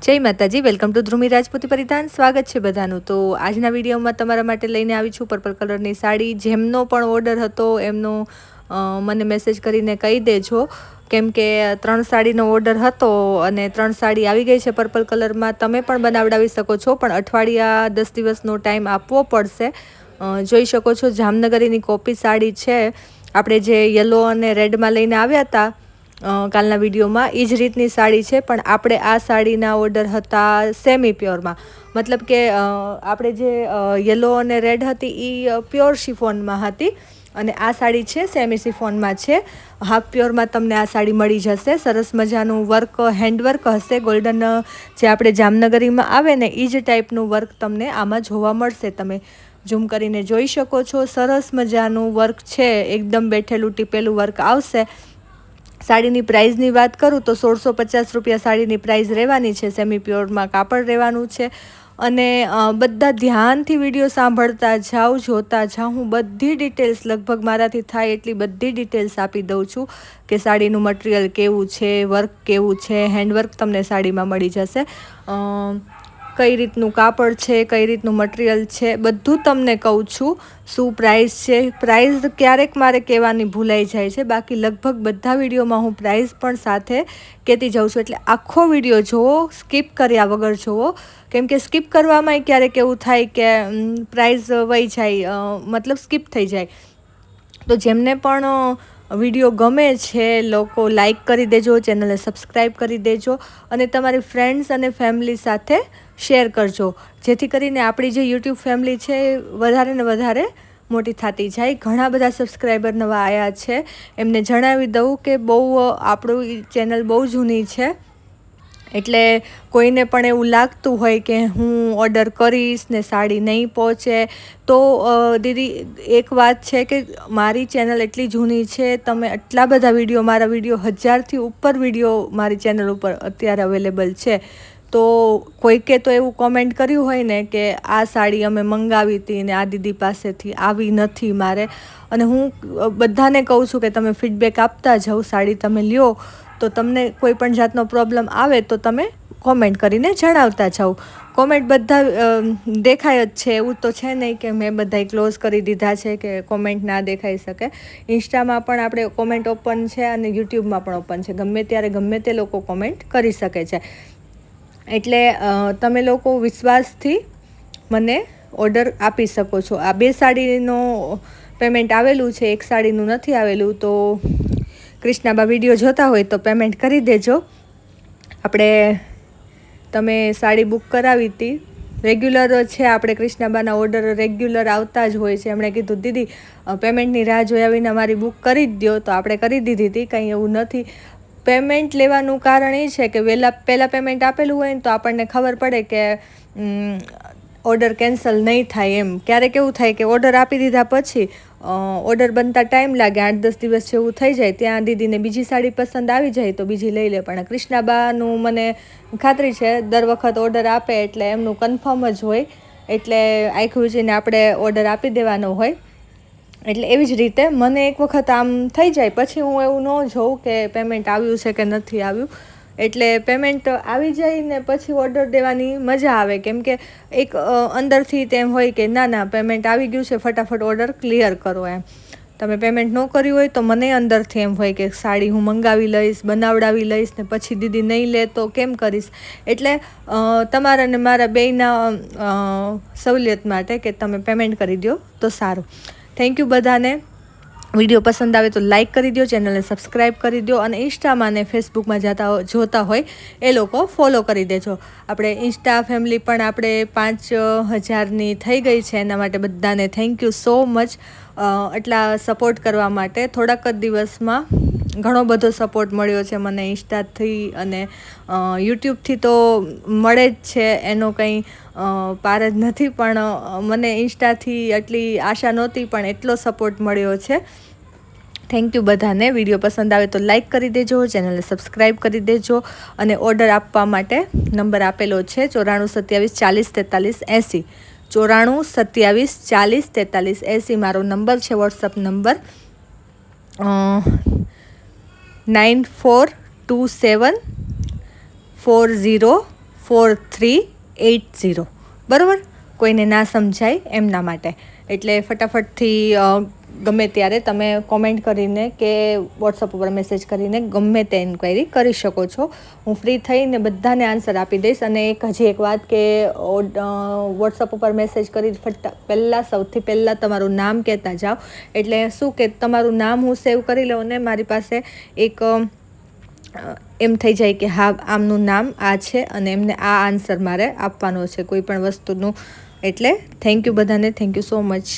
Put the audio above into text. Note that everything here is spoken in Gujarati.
જય માતાજી, વેલકમ ટુ ધ્રુમી રાજપૂતી પરિધાન. સ્વાગત છે બધાનું. તો આજના વિડીયોમાં તમારા માટે લઈને આવી છું પર્પલ કલરની સાડી. જેમનો પણ ઓર્ડર હતો એમનો મને મેસેજ કરીને કહી દેજો, કેમ કે 3 સાડીનો ઓર્ડર હતો અને 3 સાડી આવી ગઈ છે પર્પલ કલરમાં. તમે પણ બનાવડાવી શકો છો, પણ અઠવાડિયા 10 દિવસનો ટાઈમ આપવો પડશે. જોઈ શકો છો જામનગરીની કોપી સાડી છે, આપણે જે યલો અને રેડમાં લઈને આવ્યા હતા કાલના વિડીયોમાં, એ જ રીતની સાડી છે. પણ આપણે આ સાડીના ઓર્ડર હતા સેમી પ્યોરમાં, મતલબ કે આપણે જે યલો અને રેડ હતી એ પ્યોર શિફોનમાં હતી અને આ સાડી છે સેમી શિફોનમાં છે. હાફ પ્યોરમાં તમને આ સાડી મળી જશે. સરસ મજાનું વર્ક, હેન્ડવર્ક હશે. ગોલ્ડન જે આપણે જામનગરીમાં આવે ને એ જ ટાઈપનું વર્ક તમને આમાં જોવા મળશે. તમે ઝૂમ કરીને જોઈ શકો છો. સરસ મજાનું વર્ક છે, એકદમ બેઠેલું ટીપેલું વર્ક આવશે. સાડીની પ્રાઇઝની વાત કરું તો 1650 રૂપિયા સાડીની પ્રાઇઝ રહેવાની છે. સેમી પ્યોરમાં કાપડ રહેવાનું છે. અને બધા ધ્યાનથી વિડીયો સાંભળતા જાઓ, જોતા જાઓ. હું બધી ડિટેલ્સ લગભગ મારાથી થાય એટલી બધી ડિટેલ્સ આપી દઉં છું કે સાડીનું મટીરિયલ કેવું છે, વર્ક કેવું છે, હેન્ડવર્ક તમને સાડીમાં મળી જશે. કઈ રીતનું કાપડ છે, કઈ રીતનું મટીરિયલ છે, બધું તમને કહું છું. શું પ્રાઇસ છે, પ્રાઇસ ક્યારેક મારે કહેવાની ભૂલાઈ જાય છે, બાકી લગભગ બધા વિડીયોમાં હું પ્રાઇસ પણ સાથે કહેતી જાઉં છું. એટલે આખો વિડીયો જુઓ, સ્કીપ કર્યા વગર જુઓ, કેમ કે સ્કીપ કરવામાં ક્યારેક એવું થાય કે પ્રાઇસ વહી જાય, મતલબ સ્કીપ થઈ જાય. તો જેમને પણ વિડીયો ગમે છે લોકો લાઈક કરી દેજો, ચેનલને સબસ્ક્રાઈબ કરી દેજો અને તમારી ફ્રેન્ડ્સ અને ફેમિલી સાથે શેર કરજો, જેથી કરીને આપણી જે યુટ્યુબ ફેમિલી છે વધારે ને વધારે મોટી થતી જાય. ઘણા બધા સબસ્ક્રાઈબર નવા આવ્યા છે, એમને જણાવી દઉં કે આપણું ચેનલ બહુ જૂની છે. એટલે કોઈને પણ એવું લાગતું હોય કે હું ઓર્ડર કરીશ ને સાડી નહીં પહોંચે, તો દીદી એક વાત છે કે મારી ચેનલ એટલી જૂની છે, તમે આટલા બધા વિડીયો, મારા વિડીયો 1000થી ઉપર વિડીયો મારી ચેનલ ઉપર અત્યારે અવેલેબલ છે. તો કોઈકે તો એવું કોમેન્ટ કર્યું હોય ને કે આ સાડી અમે મંગાવી હતી ને આ દીદી પાસેથી આવી નથી મારે. અને હું બધાને કહું છું કે તમે ફીડબેક આપતા જાઓ. સાડી તમે લ્યો તો તમને કોઈ પણ જાતનો પ્રોબ્લેમ આવે તો તમે કોમેન્ટ કરીને જણાવતા જાઓ. કોમેન્ટ બધા દેખાય જ છે, એવું તો છે નહીં કે મેં બધાય ક્લોઝ કરી દીધા છે કે કોમેન્ટ ના દેખાઈ શકે. ઇન્સ્ટામાં પણ આપણે કોમેન્ટ ઓપન છે અને યુટ્યુબમાં પણ ઓપન છે. ગમે ત્યારે ગમે તે લોકો કોમેન્ટ કરી શકે છે. એટલે તમે લોકો વિશ્વાસથી મને ઓર્ડર આપી શકો છો. આ 2 સાડીનો પેમેન્ટ આવેલું છે, એક સાડીનું નથી આવેલું. તો કૃષ્ણાબા વિડીયો જોતા હોય તો પેમેન્ટ કરી દેજો. તમે સાડી બુક કરાવી હતી, રેગ્યુલર છે આપણે કૃષ્ણાબાના ઓર્ડર રેગ્યુલર આવતા જ હોય છે. એમણે કીધું દીદી પેમેન્ટની રાહ જોયા વિના મારી બુક કરી જ દો, તો આપણે કરી દીધી હતી. કંઈ એવું નથી. પેમેન્ટ લેવાનું કારણ એ છે કે પહેલાં પેમેન્ટ આપેલું હોય ને તો આપણને ખબર પડે કે ઓર્ડર કેન્સલ નહીં થાય એમ. ક્યારેક એવું થાય કે ઓર્ડર આપી દીધા પછી ઓર્ડર બનતા ટાઈમ લાગે, 8-10 દિવસ જેવું થઈ જાય, ત્યાં દીદીને બીજી સાડી પસંદ આવી જાય તો બીજી લઈ લે. પણ કૃષ્ણાબાનું મને ખાતરી છે દર વખત ઓર્ડર આપે એટલે એમનું કન્ફર્મ જ હોય, એટલે આખું જઈને આપણે ઓર્ડર આપી દેવાનો હોય. એટલે એવી જ રીતે મને એક વખત આમ થઈ જાય, પછી હું એવું ન જોઉં કે પેમેન્ટ આવ્યું છે કે નથી આવ્યું. એટલે પેમેન્ટ આવી જાય ને પછી ઓર્ડર દેવાની મજા આવે, કેમ કે એક અંદરથી તેમ હોય કે ના પેમેન્ટ આવી ગયું છે, ફટાફટ ઓર્ડર ક્લિયર કરો એમ. તમે પેમેન્ટ ન કર્યું હોય તો મને અંદરથી એમ હોય કે સાડી હું મંગાવી લઈશ, બનાવડાવી લઈશ ને પછી દીદી નહીં લે તો કેમ કરીશ. એટલે તમારા ને મારા બેયના સહુલિયત માટે કે તમે પેમેન્ટ કરી દો તો સારું. થેન્ક યુ બધાને. વિડીયો પસંદ આવે તો લાઈક કરી દો, ચેનલને સબસ્ક્રાઈબ કરી દો અને ઇન્સ્ટામાં ને ફેસબુકમાં જોતા હોય એ લોકો ફોલો કરી દેજો. આપણે ઇન્સ્ટા ફેમિલી પણ આપણે 5000ની થઈ ગઈ છે. એના માટે બધાને થેન્ક યુ સો મચ. એટલા સપોર્ટ કરવા માટે. થોડાક જ દિવસમાં ઘણો બધો સપોર્ટ મળ્યો છે મને ઇન્સ્ટાથી અને યુટ્યુબથી તો મળે જ છે, એનો કંઈ પાર જ નથી. પણ મને ઇન્સ્ટાથી એટલી આશા નહોતી, પણ એટલો સપોર્ટ મળ્યો છે. થેન્ક યુ બધાને. વિડીયો પસંદ આવે તો લાઈક કરી દેજો, ચેનલને સબસ્ક્રાઈબ કરી દેજો અને ઓર્ડર આપવા માટે નંબર આપેલો છે 9427404380. 9427404380 મારો નંબર છે, વોટ્સઅપ નંબર 9427404380. 4380, બરાબર? કોઈને ના સમજાય એમના માટે. એટલે ફટાફટથી ગમે ત્યારે તમે કોમેન્ટ કરીને કે વોટ્સઅપ ઉપર મેસેજ કરીને ગમે તે ઇન્ક્વાયરી કરી શકો છો. હું ફ્રી થઈને બધાને આન્સર આપી દઈશ. અને હજી એક વાત કે વોટ્સઅપ ઉપર મેસેજ કરી સૌથી પહેલાં તમારું નામ કહેતા જાઓ. એટલે શું કે તમારું નામ હું સેવ કરી લઉં ને મારી પાસે એક એમ થઈ જાય કે હા આમનું નામ આ છે અને એમને આ આન્સર મારે આપવાનો છે કોઈ પણ વસ્તુનું. એટલે થેન્ક યુ બધાને, થેન્ક યુ સો મચ.